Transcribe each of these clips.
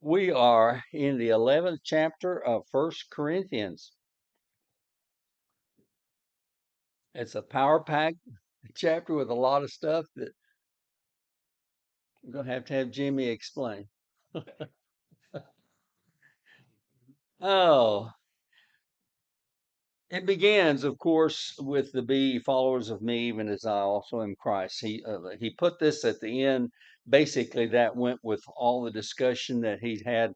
We are in the 11th chapter of First Corinthians. It's a power packed chapter with a lot of stuff that I'm going to have Jimmy explain. Oh, it begins, of course, with the be followers of me, even as I also am Christ. He put this at the end. Basically, that went with all the discussion that he'd had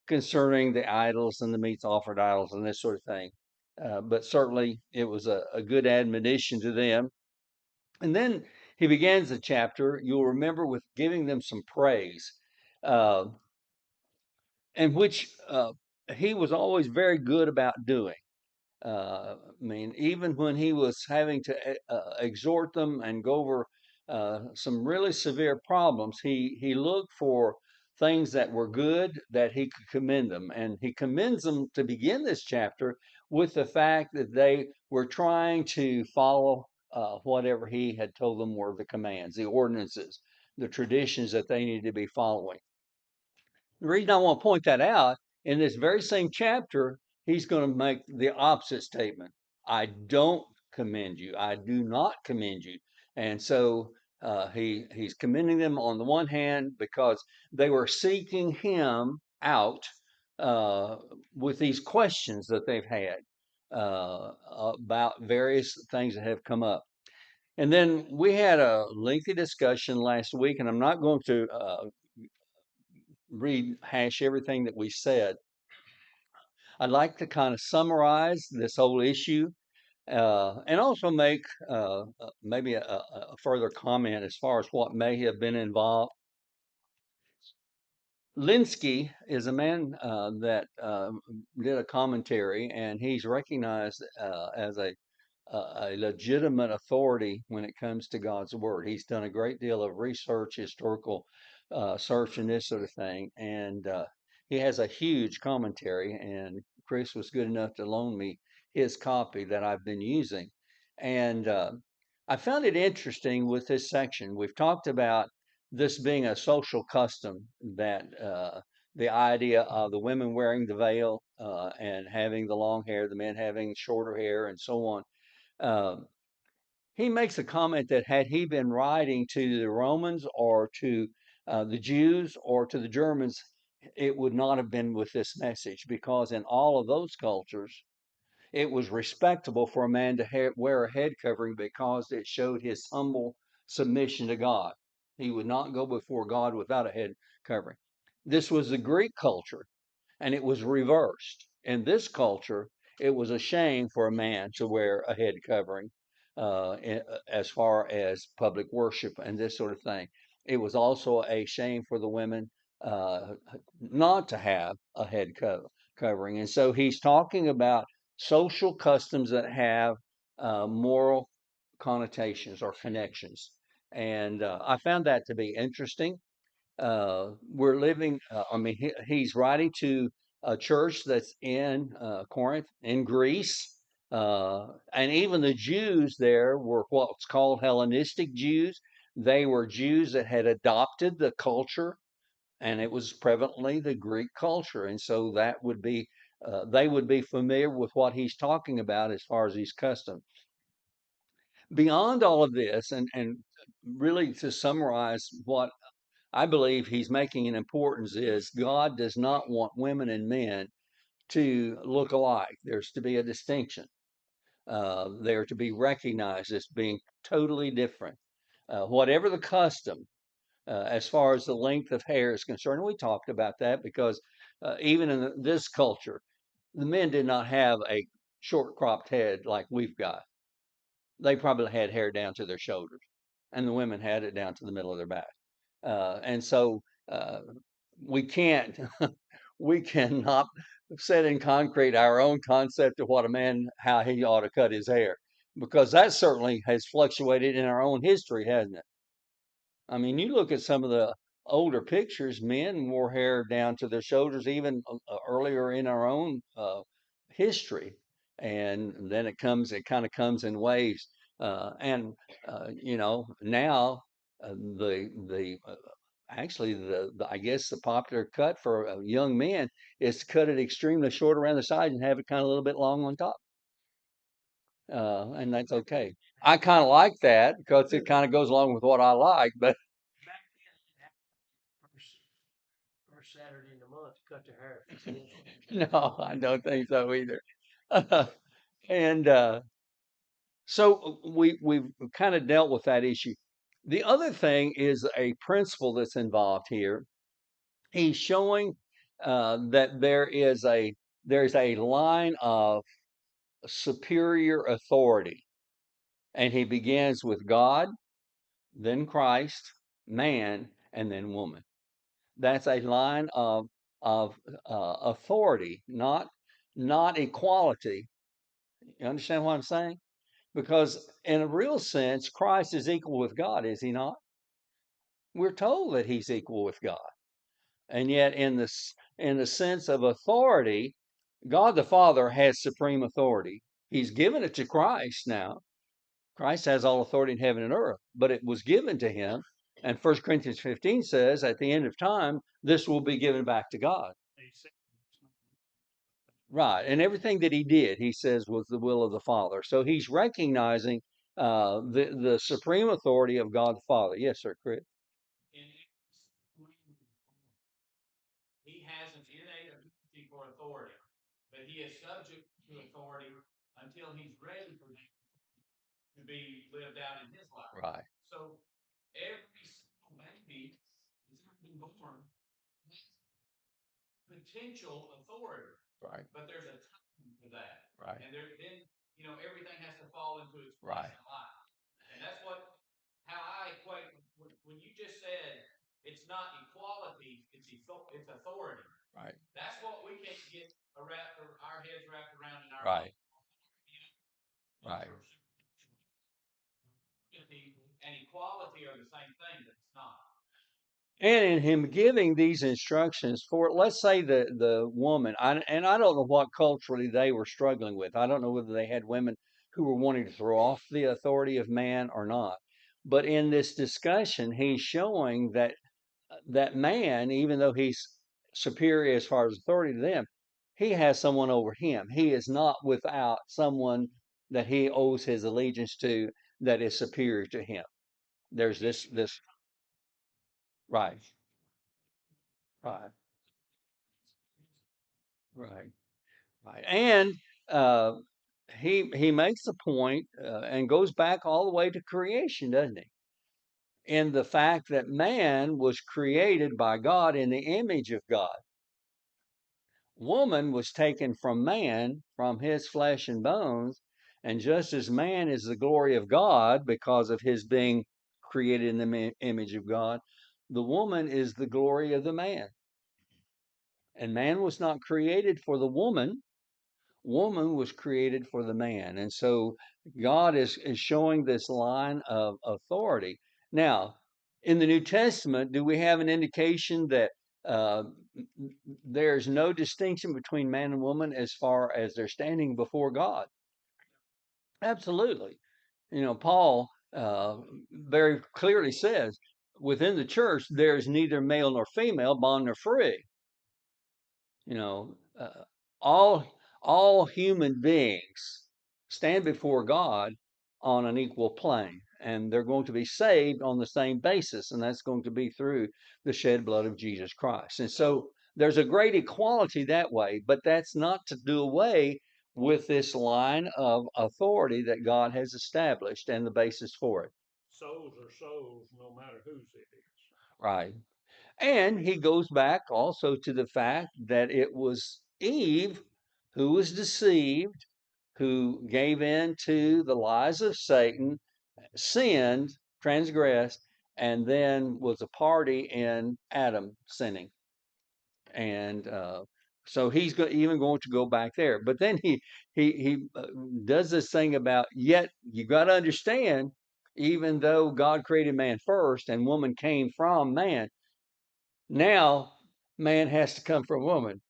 concerning the idols and the meats offered idols and this sort of thing. But certainly, it was a good admonition to them. And then he begins the chapter, you'll remember, with giving them some praise, uh, and which he was always very good about doing. I mean, even when he was having to exhort them and go over some really severe problems, he looked for things that were good that he could commend them, and he commends them to begin this chapter with the fact that they were trying to follow whatever he had told them were the commands, the ordinances, the traditions that they needed to be following. The reason I want to point that out, in this very same chapter, he's going to make the opposite statement. I don't commend you. I do not commend you. And so he's commending them on the one hand because they were seeking him out uh, with these questions that they've had about various things that have come up. And then we had a lengthy discussion last week, and I'm not going to rehash everything that we said. I'd like to kind of summarize this whole issue and also make maybe a further comment as far as what may have been involved. Linsky is a man that did a commentary, and he's recognized as a legitimate authority when it comes to God's word. He's done a great deal of research, historical search, and this sort of thing. And he has a huge commentary. And Chris was good enough to loan me his copy that I've been using. And I found it interesting with this section. We've talked about this being a social custom that. The idea of the women wearing the veil and having the long hair, the men having shorter hair, and so on. um, he makes a comment that had he been writing to the Romans or to the Jews or to the Germans, it would not have been with this message because in all of those cultures, it was respectable for a man to wear a head covering because it showed his humble submission to God. He would not go before God without a head covering. This was the Greek culture, and it was reversed. In this culture, it was a shame for a man to wear a head covering as far as public worship and this sort of thing. It was also a shame for the women uh, not to have a head covering. And so he's talking about social customs that have moral connotations or connections. And I found that to be interesting. We're living, I mean, he's writing to a church that's in Corinth, in Greece. And even the Jews there were what's called Hellenistic Jews. They were Jews that had adopted the culture, and it was prevalently the Greek culture. And so that would be, they would be familiar with what he's talking about as far as these customs. Beyond all of this, and really to summarize what I believe he's making an importance is God does not want women and men to look alike. There's to be a distinction. They're to be recognized as being totally different. Whatever the custom, as far as the length of hair is concerned, we talked about that because even in this culture, the men did not have a short cropped head like we've got. They probably had hair down to their shoulders, and the women had it down to the middle of their back. And so uh, we can't, we cannot set in concrete our own concept of what a man, how he ought to cut his hair, because that certainly has fluctuated in our own history, hasn't it? I mean, you look at some of the older pictures, men wore hair down to their shoulders, even earlier in our own history. And then it kind of comes in waves. And, you know, now the Actually, I guess the popular cut for young men is to cut it extremely short around the sides and have it kind of a little bit long on top. And that's okay. I kind of like that because it kind of goes along with what I like. But First Saturday in the month to cut their hair. no, I don't think so either. And so we've kind of dealt with that issue. The other thing is a principle that's involved here. He's showing that there's a line of superior authority, and he begins with God, then Christ, man, and then woman. That's a line of authority, not equality. You understand what I'm saying? Because in a real sense, Christ is equal with God, is he not? We're told that he's equal with God. And yet in the sense of authority, God the Father has supreme authority. He's given it to Christ now. Christ has all authority in heaven and earth, but it was given to him. And 1 Corinthians 15 says at the end of time, this will be given back to God. Right. And everything that he did, he says, was the will of the Father. So he's recognizing the supreme authority of God the Father. Yes, sir, Chris. He has an innate ability for authority, but he is subject to authority until he's ready for that to be lived out in his life. Right. So every single baby that's ever been born has potential authority, Right. but there's a time for that. Right. And then everything has to fall into its place Right. in life. And that's how I equate when you just said it's not equality, it's authority. Right. That's what we can't get our heads wrapped around in our Right. Right. and equality are the same thing, but it's not. And in him giving these instructions for, let's say the woman, and I don't know what culturally they were struggling with. I don't know whether they had women who were wanting to throw off the authority of man or not. But in this discussion, he's showing that man, even though he's superior as far as authority to them, he has someone over him. He is not without someone that he owes his allegiance to that is superior to him. There's this right, right, right, right, and uh, he makes the point and goes back all the way to creation, doesn't he? In the fact that man was created by God in the image of God. Woman was taken from man, from his flesh and bones, and just as man is the glory of God because of his being created in the image of God, the woman is the glory of the man. And man was not created for the woman was created for the man. And so God is showing this line of authority. Now, in the New Testament, do we have an indication that uh, there's no distinction between man and woman as far as they're standing before God? Absolutely. Paul very clearly says within the church, there's neither male nor female, bond nor free. you know uh, all all human beings stand before God on an equal plane, and they're going to be saved on the same basis, and that's going to be through the shed blood of Jesus Christ. And so there's a great equality that way, but that's not to do away with this line of authority that God has established and the basis for it. Souls are souls, no matter whose it is. Right. And he goes back also to the fact that it was Eve who was deceived, who gave in to the lies of Satan, sinned, transgressed, and then was a party in Adam sinning. And so even going to go back there. But then he does this thing about, yet you got to understand, even though God created man first and woman came from man, now man has to come from woman.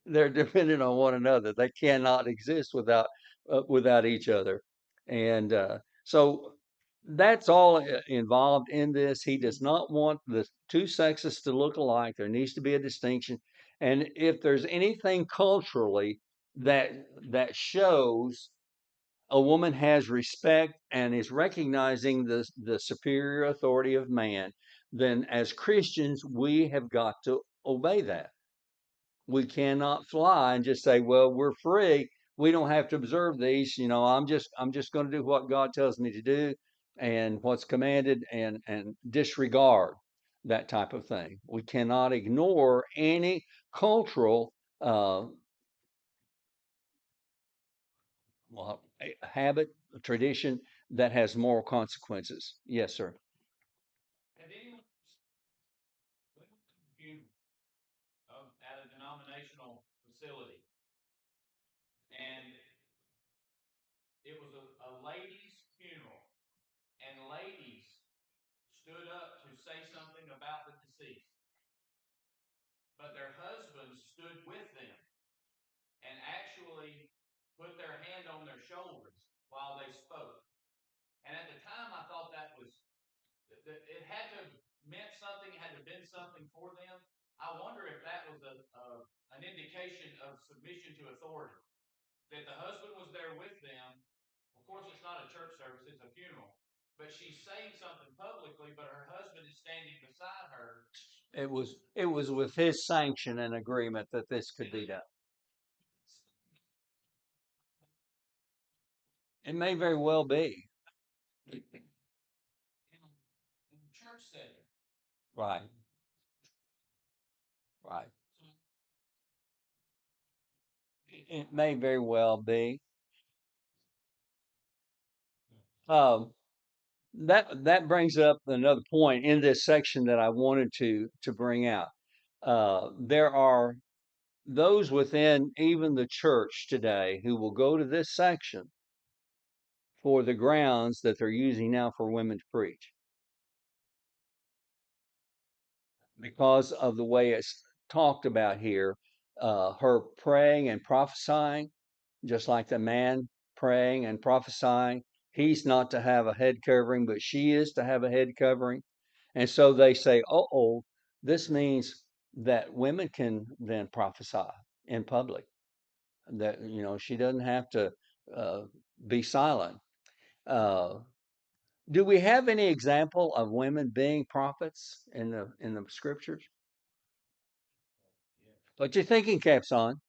They're dependent on one another. They cannot exist without each other. And so That's all involved in this. He does not want the two sexes to look alike. There needs to be a distinction. And if there's anything culturally that shows a woman has respect and is recognizing the superior authority of man, then as Christians we have got to obey that. We cannot fly and just say, well, we're free, we don't have to observe these, I'm just going to do what God tells me to do and what's commanded, and disregard that type of thing. We cannot ignore any cultural well, a habit, a tradition that has moral consequences. Yes, sir. Have anyone you at a denominational facility, and it was a ladies' funeral, and ladies stood up to say something about the deceased, but their husbands stood with them and actually put their hand on their shoulders while they spoke. And at the time, I thought that was, it had to have meant something, it had to have been something for them. I wonder if that was an indication of submission to authority, that the husband was there with them. Of course, it's not a church service, it's a funeral. But she's saying something publicly, but her husband is standing beside her. It was with his sanction and agreement that this could be done. It may very well be. In the church setting. Right, right. It may very well be. Um, that brings up another point in this section that I wanted to bring out. There are those within even the church today who will go to this section for the grounds that they're using now for women to preach because of the way it's talked about here. Her praying and prophesying, just like the man praying and prophesying. He's not to have a head covering, but she is to have a head covering. And so they say, oh, this means that women can then prophesy in public, that, she doesn't have to uh, be silent. Uh, do we have any example of women being prophets in the scriptures? What you thinking, caps on?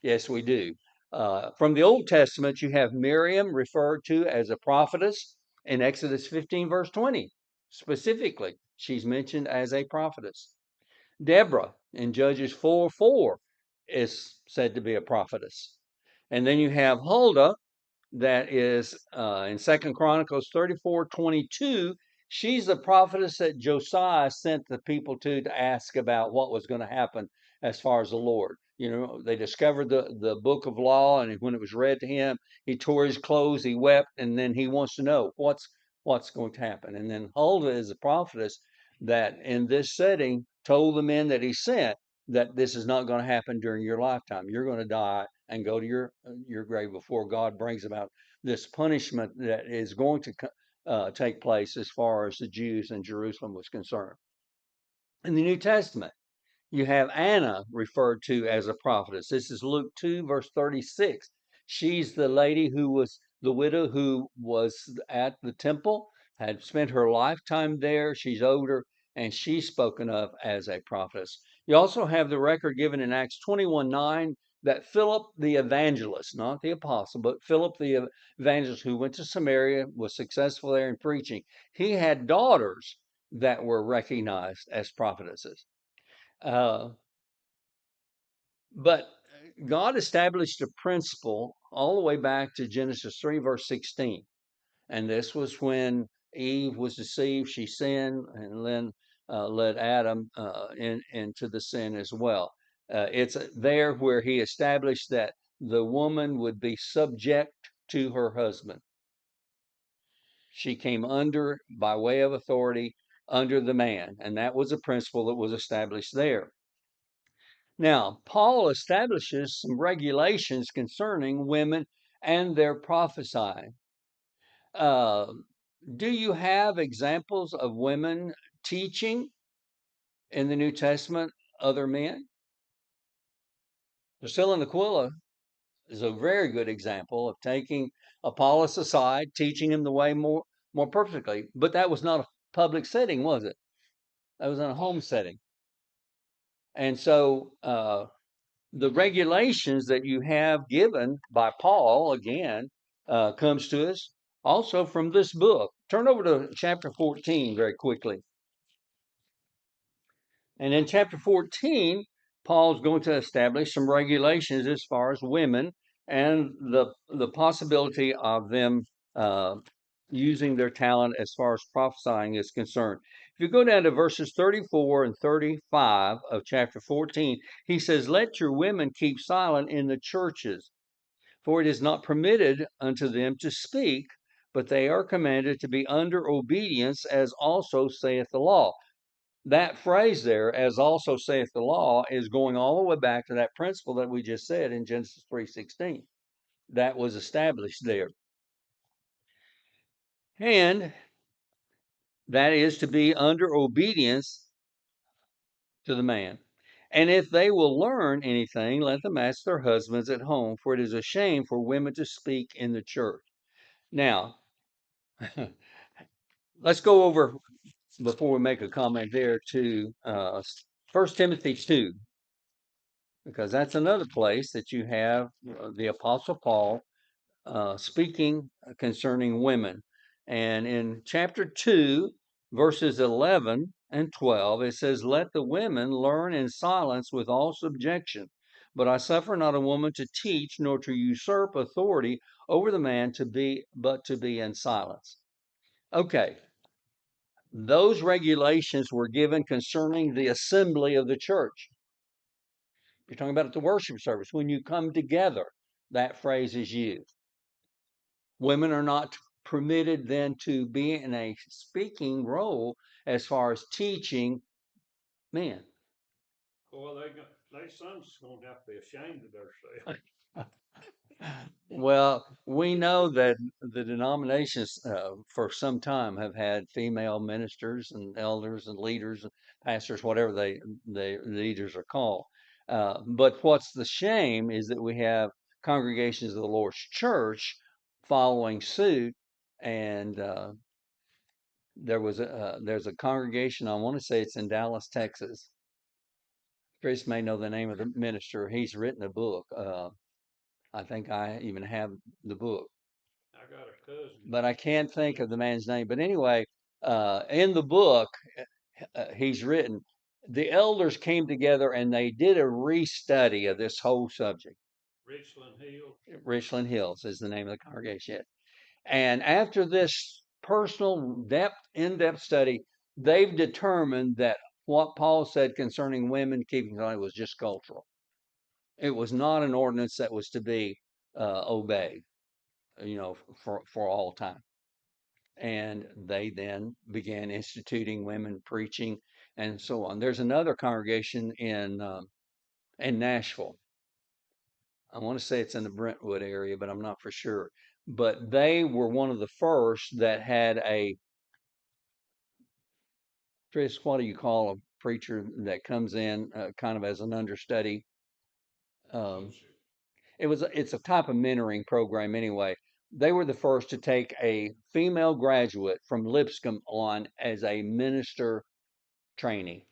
Yes, we do. From the Old Testament, you have Miriam referred to as a prophetess in Exodus 15, verse 20. Specifically, she's mentioned as a prophetess. Deborah in Judges 4:4 is said to be a prophetess. And then you have Huldah, that is in Second Chronicles 34:22. She's the prophetess that Josiah sent the people to ask about what was going to happen as far as the Lord. They discovered the book of law, and when it was read to him, he tore his clothes, he wept, and then he wants to know what's going to happen. And then Huldah is a prophetess that in this setting told the men that he sent that this is not going to happen during your lifetime. You're going to die and go to your grave before God brings about this punishment that is going to take place as far as the Jews in Jerusalem was concerned. In the New Testament, you have Anna referred to as a prophetess. This is Luke 2, verse 36. She's the lady who was the widow who was at the temple, had spent her lifetime there. She's older, and she's spoken of as a prophetess. You also have the record given in Acts 21:9 that Philip the evangelist, not the apostle, but Philip the evangelist who went to Samaria, was successful there in preaching. He had daughters that were recognized as prophetesses. Uh, but God established a principle all the way back to Genesis 3, verse 16. And this was when Eve was deceived, she sinned, and then led Adam into the sin as well. It's there where he established that the woman would be subject to her husband. She came under, by way of authority, under the man. And that was a principle that was established there. Now, Paul establishes some regulations concerning women and their prophesying. Uh, Do you have examples of women teaching in the New Testament other men? Priscilla and Aquila is a very good example of taking Apollos aside, teaching him the way more perfectly. But that was not a public setting, was it? That was in a home setting. And so the regulations that you have given by Paul, again, comes to us also from this book. Turn over to chapter 14 very quickly. And in chapter 14, Paul's going to establish some regulations as far as women and the possibility of them uh, using their talent as far as prophesying is concerned. If you go down to verses 34 and 35 of chapter 14, he says, "Let your women keep silent in the churches, for it is not permitted unto them to speak, but they are commanded to be under obedience, as also saith the law." That phrase there, "as also saith the law," is going all the way back to that principle that we just said in Genesis 3:16. That was established there. And that is to be under obedience to the man. "And if they will learn anything, let them ask their husbands at home, for it is a shame for women to speak in the church." Now, let's go over, before we make a comment there, to 1 Timothy 2, because that's another place that you have the Apostle Paul speaking concerning women. And in chapter 2, verses 11 and 12, it says, "Let the women learn in silence with all subjection. But I suffer not a woman to teach, nor to usurp authority over the man, but to be in silence." Okay, those regulations were given concerning the assembly of the church. You're talking about at the worship service. When you come together, that phrase is used. Women are not permitted then to be in a speaking role as far as teaching men. Well, they some's gonna have to be ashamed of themselves. Well, we know that the denominations for some time have had female ministers and elders and leaders and pastors, whatever the leaders are called. But what's the shame is that we have congregations of the Lord's church following suit, and there's a congregation. I want to say it's in Dallas, Texas. Chris may know the name of the minister. He's written a book. I think I even have the book, I got a cousin. but I can't think of the man's name. But anyway, in the book, he's written, the elders came together and they did a restudy of this whole subject. Richland Hill. Richland Hills is the name of the congregation. And after this personal in-depth study, they've determined that what Paul said concerning women keeping silent was just cultural. It was not an ordinance that was to be obeyed, for all time. And they then began instituting women preaching and so on. There's another congregation in Nashville. I want to say it's in the Brentwood area, but I'm not for sure. But they were one of the first that had a, Chris, what do you call a preacher that comes in kind of as an understudy? Um, it's a type of mentoring program anyway. They were the first to take a female graduate from Lipscomb on as a minister trainee,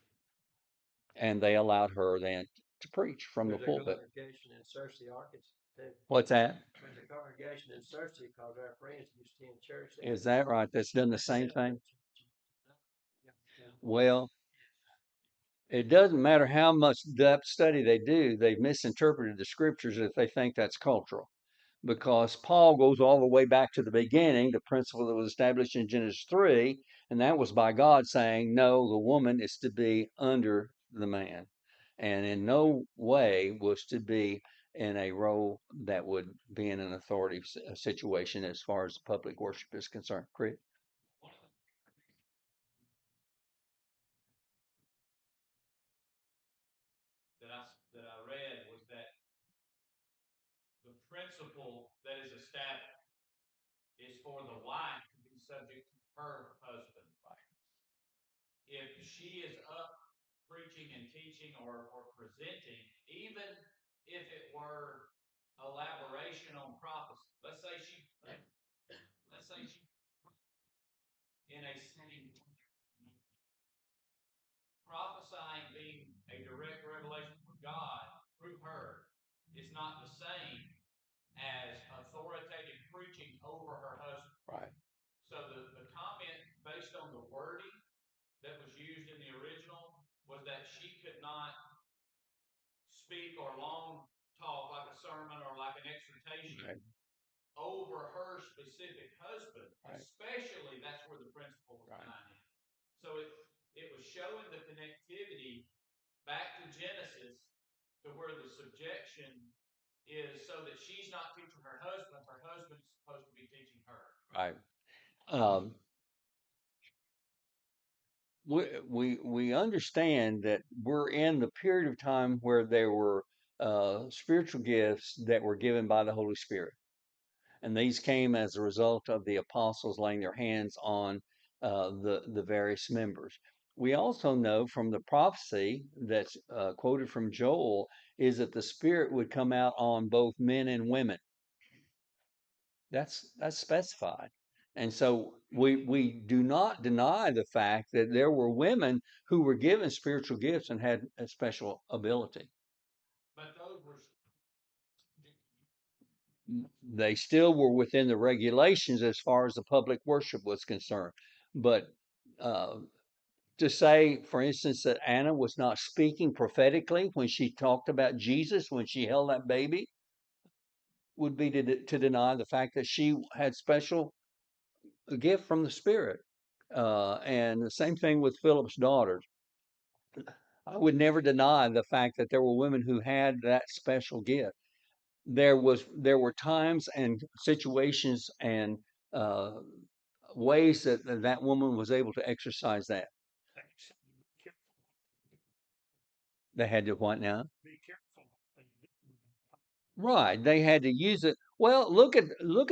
and they allowed her then to preach from the pulpit. Congregation in Searcy, Arkansas, too. What's that? There's a congregation in Searcy because our friends used to attend church there. Is that right? That's done the same thing? Yeah. Well, it doesn't matter how much depth study they do, they've misinterpreted the scriptures if they think that's cultural. Because Paul goes all the way back to the beginning, the principle that was established in Genesis 3, and that was by God saying, no, the woman is to be under the man, and in no way was to be in a role that would be in an authority situation as far as public worship is concerned. Chris? That I read was that the principle that is established is for the wife to be subject to her husband. If she is up preaching and teaching or presenting, even if it were elaboration on prophecy, let's say she in a setting prophesying being a direct revelation from God through her is not the same as authoritative preaching over her husband. Right. So the comment based on the wording that was used in the original was that she could not speak or long talk like a sermon or like an exhortation Right. over her specific husband. Right. Especially that's where the principle was Right. tying in. So it was showing the connectivity back to Genesis to where the subjection is so that she's not teaching her husband's supposed to be teaching her. Right. Um, we understand that we're in the period of time where there were spiritual gifts that were given by the Holy Spirit, and these came as a result of the apostles laying their hands on the various members. We also know from the prophecy that's quoted from Joel is that the Spirit would come out on both men and women. That's specified. And so we do not deny the fact that there were women who were given spiritual gifts and had a special ability. But those were They still were within the regulations as far as the public worship was concerned. But uh, to say, for instance, that Anna was not speaking prophetically when she talked about Jesus, when she held that baby, would be to deny the fact that she had special gift from the Spirit. And the same thing with Philip's daughters. I would never deny the fact that there were women who had that special gift. There were times and situations and uh, ways that woman was able to exercise that. They had to what now? Right. They had to use it. Well, look at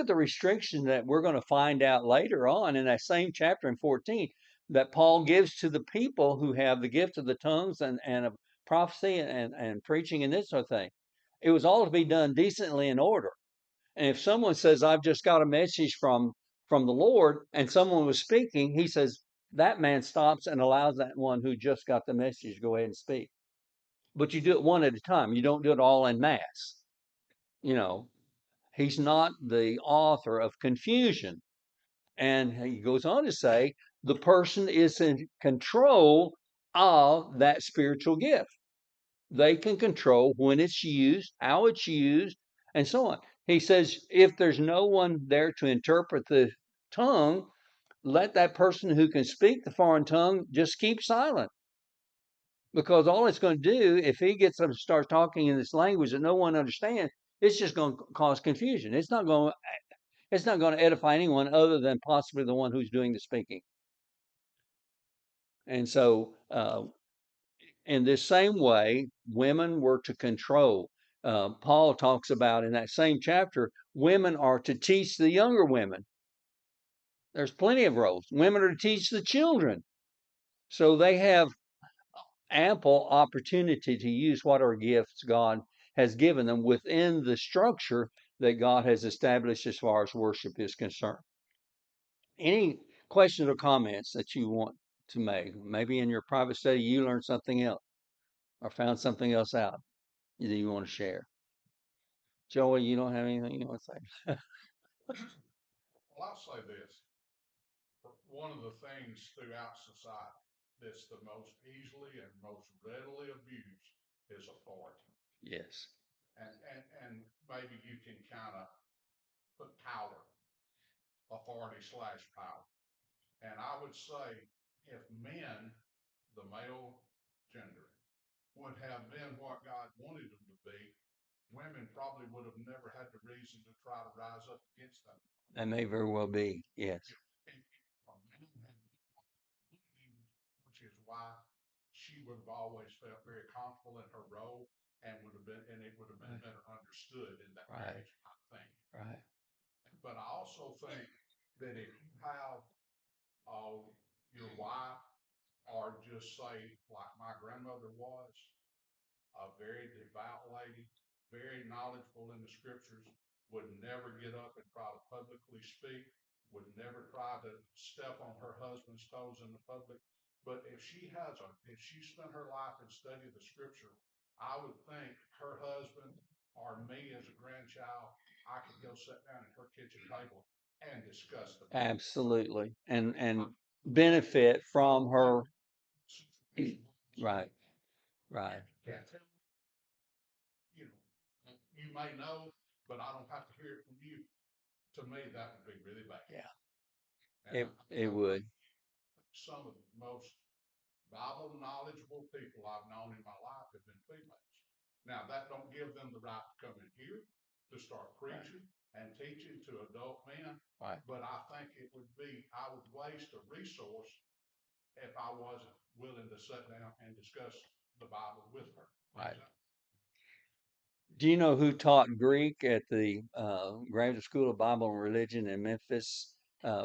the restriction that we're going to find out later on in that same chapter in 14 that Paul gives to the people who have the gift of the tongues and of prophecy and preaching and this sort of thing. It was all to be done decently in order. And if someone says, I've just got a message from the Lord, and someone was speaking, he says, that man stops and allows that one who just got the message to go ahead and speak. But you do it one at a time. You don't do it all en masse. You know, he's not the author of confusion. And he goes on to say the person is in control of that spiritual gift. They can control when it's used, how it's used, and so on. He says if there's no one there to interpret the tongue, let that person who can speak the foreign tongue just keep silent. Because all it's going to do, if he gets them to start talking in this language that no one understands, it's just going to cause confusion. It's not going to edify anyone other than possibly the one who's doing the speaking. And so, in this same way, women were to control. Paul talks about in that same chapter, women are to teach the younger women. There's plenty of roles. Women are to teach the children. So they have ample opportunity to use whatever gifts God has given them within the structure that God has established as far as worship is concerned. Any questions or comments that you want to make? Maybe in your private study you learned something else or found something else out that you want to share. Joey, you don't have anything you want to say? Well, I'll say this. One of the things throughout society that's the most easily and most readily abused is authority. Yes. And maybe you can kind of put power, authority slash power. And I would say if men, the male gender, would have been what God wanted them to be, women probably would have never had the reason to try to rise up against them. That may very well be. Yes. Which is why she would have always felt very comfortable in her role and it would have been Right. better understood in that Right. marriage, I think. Right. But I also think that if you have your wife, or just say, like my grandmother was, a very devout lady, very knowledgeable in the scriptures, would never get up and try to publicly speak, would never try to step on her husband's toes in the public. But if she spent her life and studied the scripture, I would think her husband or me as a grandchild, I could go sit down at her kitchen table and discuss the Bible. Absolutely. And benefit from her. Right. Right. Can't tell, you know, you may know, but I don't have to hear it from you. To me, that would be really bad. Yeah. And It would. some of the most Bible knowledgeable people I've known in my life have been females. Now, that don't give them the right to come in here to start preaching and teaching to adult men. Right. But I think I would waste a resource if I wasn't willing to sit down and discuss the Bible with her. Right. Do you know who taught Greek at the Graduate School of Bible and Religion in Memphis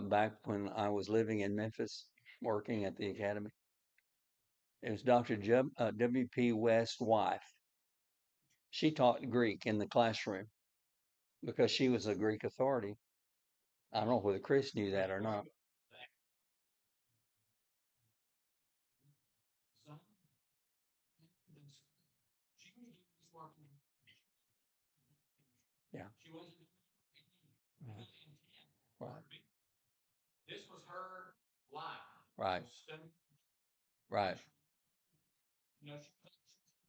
back when I was living in Memphis, working at the academy? It was Dr. W.P. West's wife. She taught Greek in the classroom because she was a Greek authority. I don't know whether Chris knew that or not. Yeah. Right. This was her life. Right. Right. You know,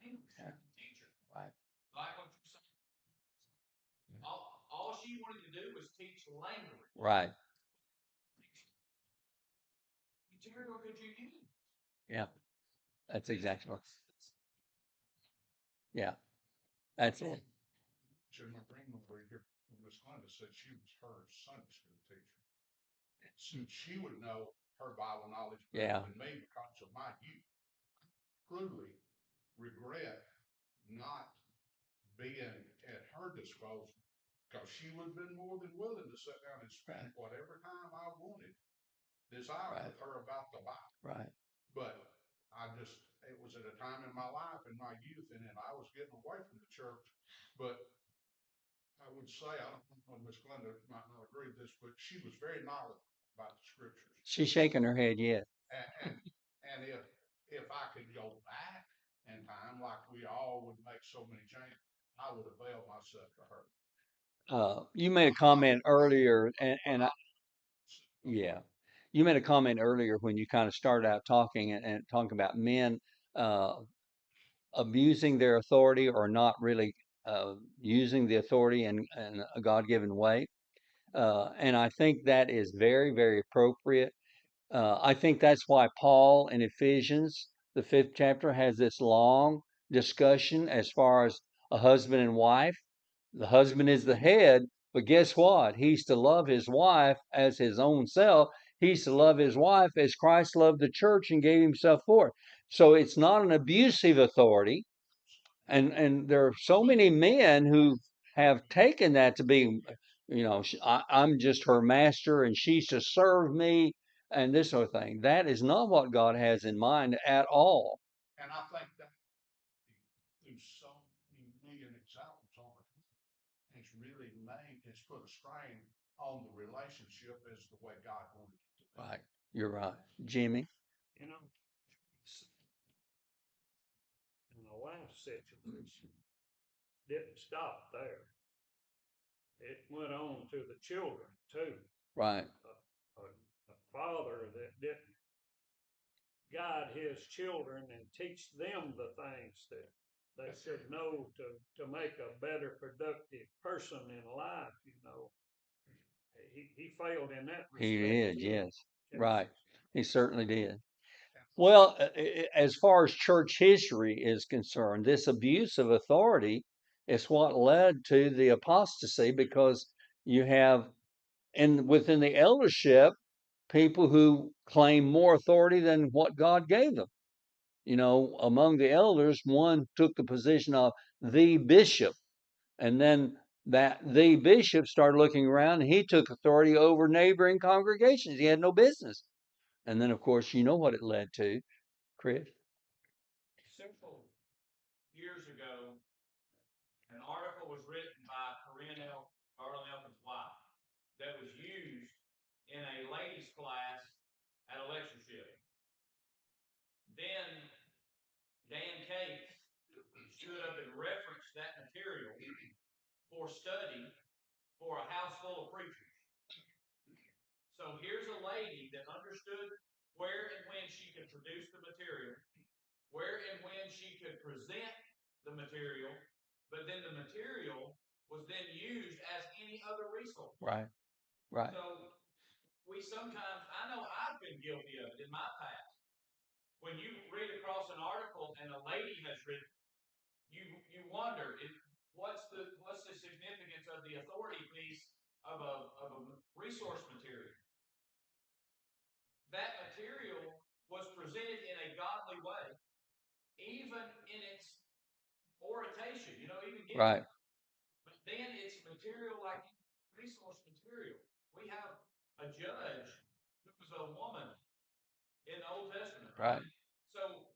she was a teacher. Right. Like what you said. All she wanted to do was teach language. Right. Material could you use? Yeah. That's exactly what. Yeah. That's it. So my grandmother here, Miss Glenda, said she was her Sunday school teacher. So she would know her Bible knowledge better than me because of my youth. Truly regret not being at her disposal because she would have been more than willing to sit down and spend whatever time I desired with her about the Bible. Right. But it was at a time in my life, in my youth, and then I was getting away from the church. But I would say, I don't know, Miss Glenda might not agree with this, but she was very knowledgeable about the scriptures. She's shaking her head, yes. And if I could go back in time, like we all would make so many changes, I would avail myself to her. You made a comment earlier, and yeah, you made a comment earlier when you kind of started out talking and talking about men uh, abusing their authority or not really using the authority in a God-given way. And I think that is very, very appropriate. I think that's why Paul in Ephesians, the 5th chapter, has this long discussion as far as a husband and wife. The husband is the head, but guess what? He's to love his wife as his own self. He's to love his wife as Christ loved the church and gave himself for it. So it's not an abusive authority. And there are so many men who have taken that to be, I'm just her master and she's to serve me and this sort of thing. That is not what God has in mind at all. And I think that through so many million examples on it, it's put a strain on the relationship as the way God wanted it to be. Right. You're right. Jimmy? You know, in the last situation, didn't stop there. It went on to the children too. Right. A father that didn't guide his children and teach them the things that they should know to make a better productive person in life, he failed in that respect. He did, too. yes. Yes. Right. He certainly did. Well, as far as church history is concerned, this abuse of authority is what led to the apostasy because you have within the eldership people who claim more authority than what God gave them. Among the elders, one took the position of the bishop, and then that the bishop started looking around and he took authority over neighboring congregations. He had no business. And then, of course, you know what it led to, Chris. Several years ago, an article was written by Carlin Elkins' wife that was used in a ladies' class at a lectureship. Then Dan Cates stood up and referenced that material for study for a house full of preachers. So here's a lady that understood where and when she could produce the material, where and when she could present the material, but then the material was then used as any other resource. Right. Right. So we sometimes, I know I've been guilty of it in my past. When you read across an article and a lady has written, you wonder what's the significance of the authority piece of a resource material. That material was presented in a godly way, even in its orientation, even given. Right. But then it's material like resource material. We have a judge who was a woman in the Old Testament, right? Right. So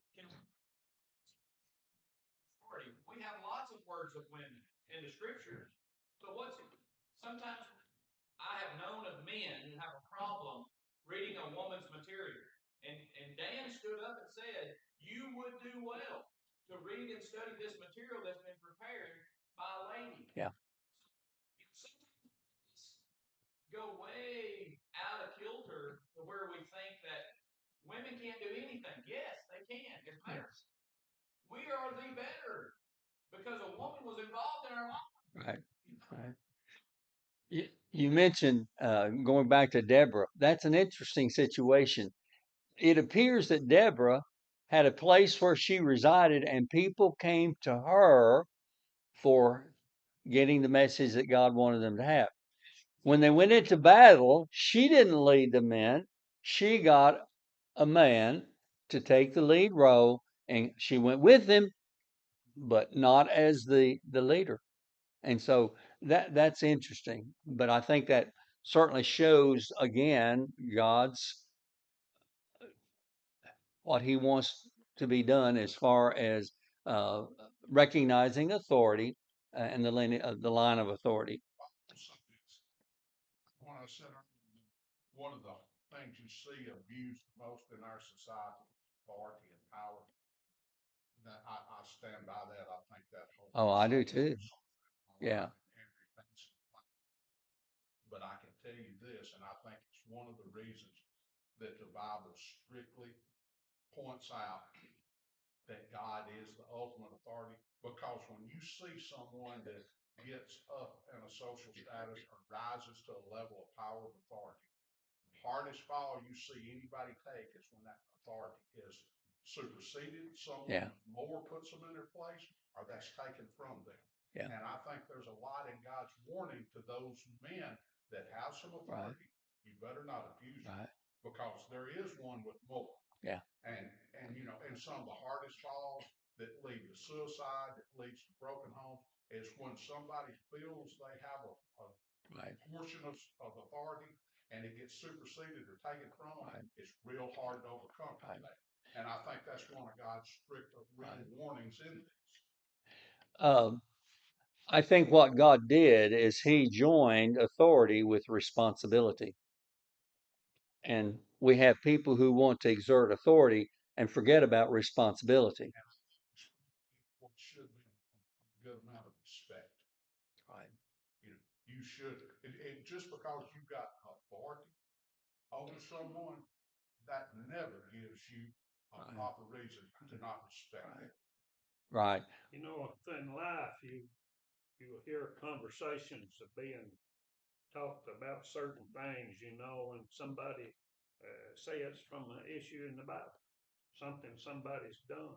we have lots of words of women in the scriptures. So sometimes I have known of men who have a problem reading a woman's material. And Dan stood up and said, you would do well to read and study this material that's been prepared by a lady. Yeah. Sometimes go way out of kilter to where we think that women can't do anything. Yes, they can. As parents, we are the better because a woman was involved in our life. Right. Right. You mentioned going back to Deborah. That's an interesting situation. It appears that Deborah had a place where she resided, and people came to her for getting the message that God wanted them to have. When they went into battle, she didn't lead the men. She got a man to take the lead role, and she went with him, but not as the leader. And so that's interesting. But I think that certainly shows again God's what He wants to be done as far as uh, recognizing authority and the line of authority. When I said one of the things you see abused most in our society is authority and power. That I stand by that. I think that whole Oh, I do too. Yeah. But I can tell you this, and I think it's one of the reasons that the Bible strictly points out that God is the ultimate authority. Because when you see someone that gets up in a social status or rises to a level of power of authority, hardest fall you see anybody take is when that authority is superseded, someone more puts them in their place, or that's taken from them. Yeah. And I think there's a lot in God's warning to those men that have some authority. Right. You better not abuse it, because there is one with more. Yeah. And and some of the hardest falls that lead to suicide, that leads to broken homes, is when somebody feels they have a portion of authority and it gets superseded or taken from them. It's real hard to overcome that. And I think that's one of God's strict warnings in this. I think what God did is He joined authority with responsibility. And we have people who want to exert authority and forget about responsibility. What should be a good amount of respect. Right. You should, and just because you got authority over someone, that never gives you a proper reason to not respect it. Right. In life, you hear conversations of being talked about certain things, and somebody says from an issue in the Bible, something somebody's done.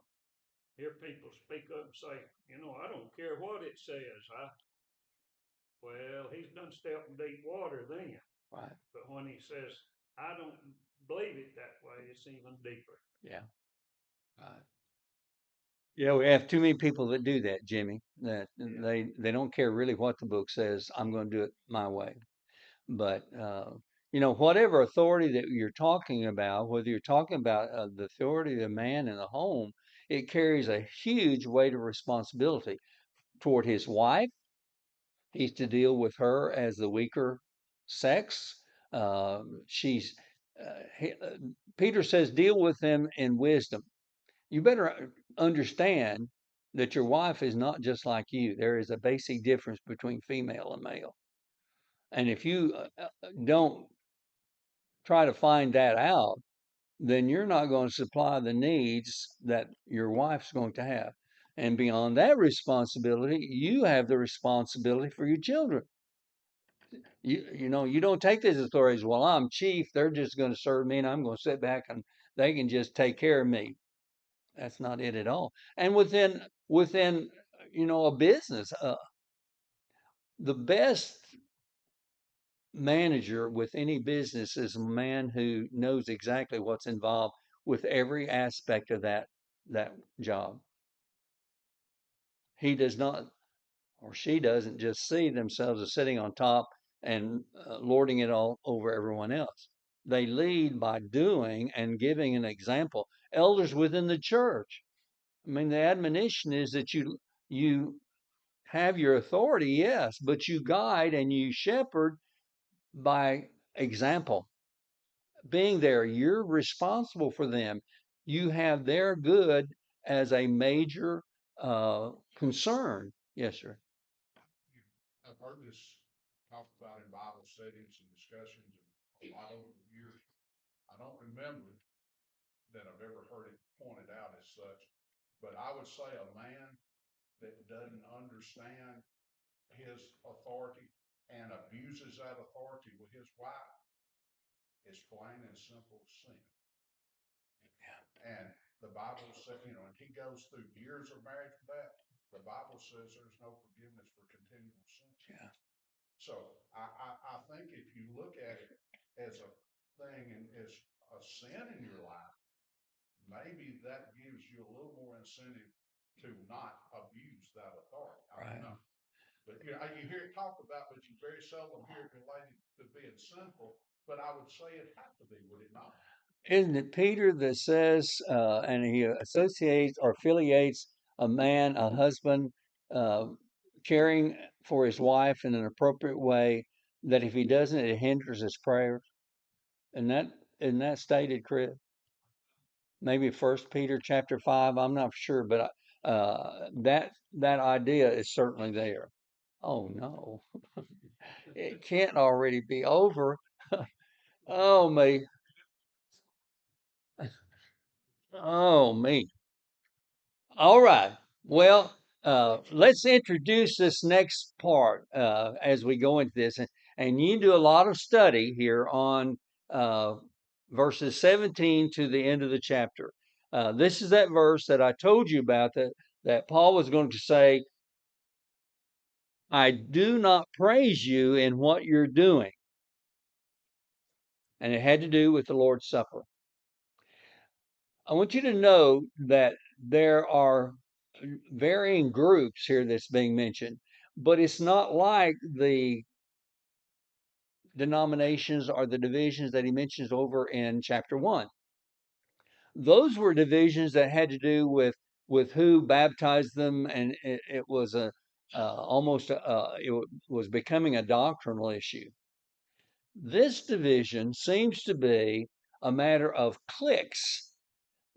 Hear people speak up and say, I don't care what it says. Well, he's done stepped in deep water then. Right. But when he says, I don't believe it that way, it's even deeper. Yeah. Right. Yeah, we have too many people that do that, Jimmy. That they don't care really what the book says. I'm going to do it my way. But whatever authority that you're talking about, whether you're talking about the authority of the man in the home, it carries a huge weight of responsibility toward his wife. He's to deal with her as the weaker sex. She's he, Peter says, deal with them in wisdom. You better understand that your wife is not just like you. There is a basic difference between female and male. And if you don't try to find that out, then you're not going to supply the needs that your wife's going to have. And beyond that responsibility, you have the responsibility for your children. You don't take these authorities. Well, I'm chief. They're just going to serve me, and I'm going to sit back and they can just take care of me. That's not it at all. And within a business, the best manager with any business is a man who knows exactly what's involved with every aspect of that job. He does not, or she doesn't just see themselves as sitting on top and lording it all over everyone else. They lead by doing and giving an example. Elders within the church. I mean, the admonition is that you have your authority, yes, but you guide and you shepherd by example. Being there, you're responsible for them. You have their good as a major concern. Yes, sir. I've heard this talked about in Bible studies and discussions a lot over the years. I don't remember that I've ever heard it pointed out as such, but I would say a man that doesn't understand his authority and abuses that authority with his wife is plain and simple sin. And the Bible says, and he goes through years of marriage with that. The Bible says there's no forgiveness for continual sin. Yeah. So I think if you look at it as a thing and as a sin in your life, maybe that gives you a little more incentive to not abuse that authority. I don't know. But you hear it talked about, but you very seldom hear it related to being sinful. But I would say it has to be, would it not? Isn't it Peter that says, and he associates or affiliates a man, a husband, uh, caring for his wife in an appropriate way, that if he doesn't, it hinders his prayers? And that stated, Chris? Maybe First Peter chapter 5. I'm not sure, but that idea is certainly there. Oh no, it can't already be over. Oh me, oh me. All right. Well, let's introduce this next part as we go into this, and you do a lot of study here on uh, verses 17 to the end of the chapter. This is that verse that I told you about that Paul was going to say, "I do not praise you in what you're doing," and it had to do with the Lord's Supper. I want you to know that there are varying groups here that's being mentioned, but it's not like the denominations or the divisions that he mentions over in chapter 1. Those were divisions that had to do with who baptized them, and it was it was becoming a doctrinal issue. This division seems to be a matter of cliques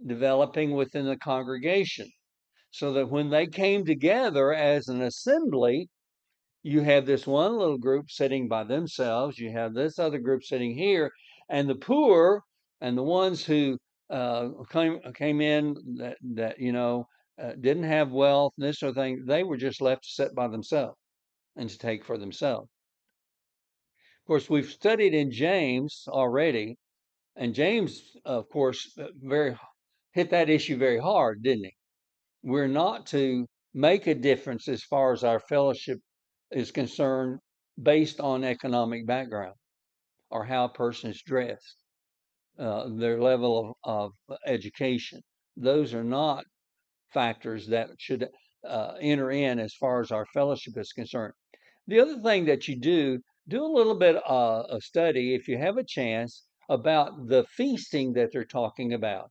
developing within the congregation, so that when they came together as an assembly, you have this one little group sitting by themselves, you have this other group sitting here, and the poor and the ones who came in that didn't have wealth and this sort of thing, they were just left to sit by themselves and to take for themselves. Of course, we've studied in James already, and James, of course, very hit that issue very hard, didn't he? We're not to make a difference as far as our fellowship is concerned based on economic background or how a person is dressed, their level of education. Those are not factors that should enter in as far as our fellowship is concerned. The other thing that you do do a little bit of study if you have a chance about the feasting that they're talking about.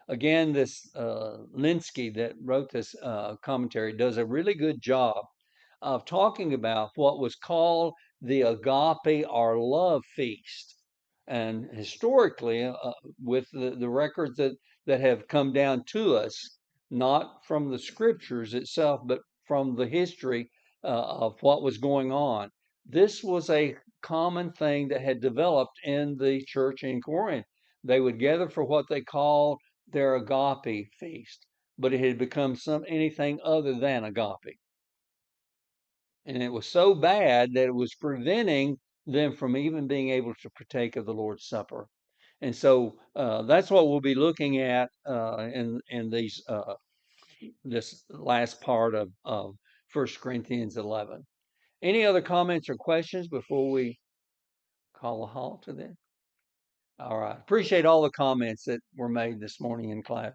Again, this Linsky that wrote this commentary does a really good job of talking about what was called the agape or love feast. And historically, with the records that have come down to us, not from the scriptures itself, but from the history of what was going on, this was a common thing that had developed in the church in Corinth. They would gather for what they called their agape feast, but it had become anything other than agape. And it was so bad that it was preventing them from even being able to partake of the Lord's Supper. And so that's what we'll be looking at in these this last part of 1 Corinthians 11. Any other comments or questions before we call a halt to them? All right. Appreciate all the comments that were made this morning in class.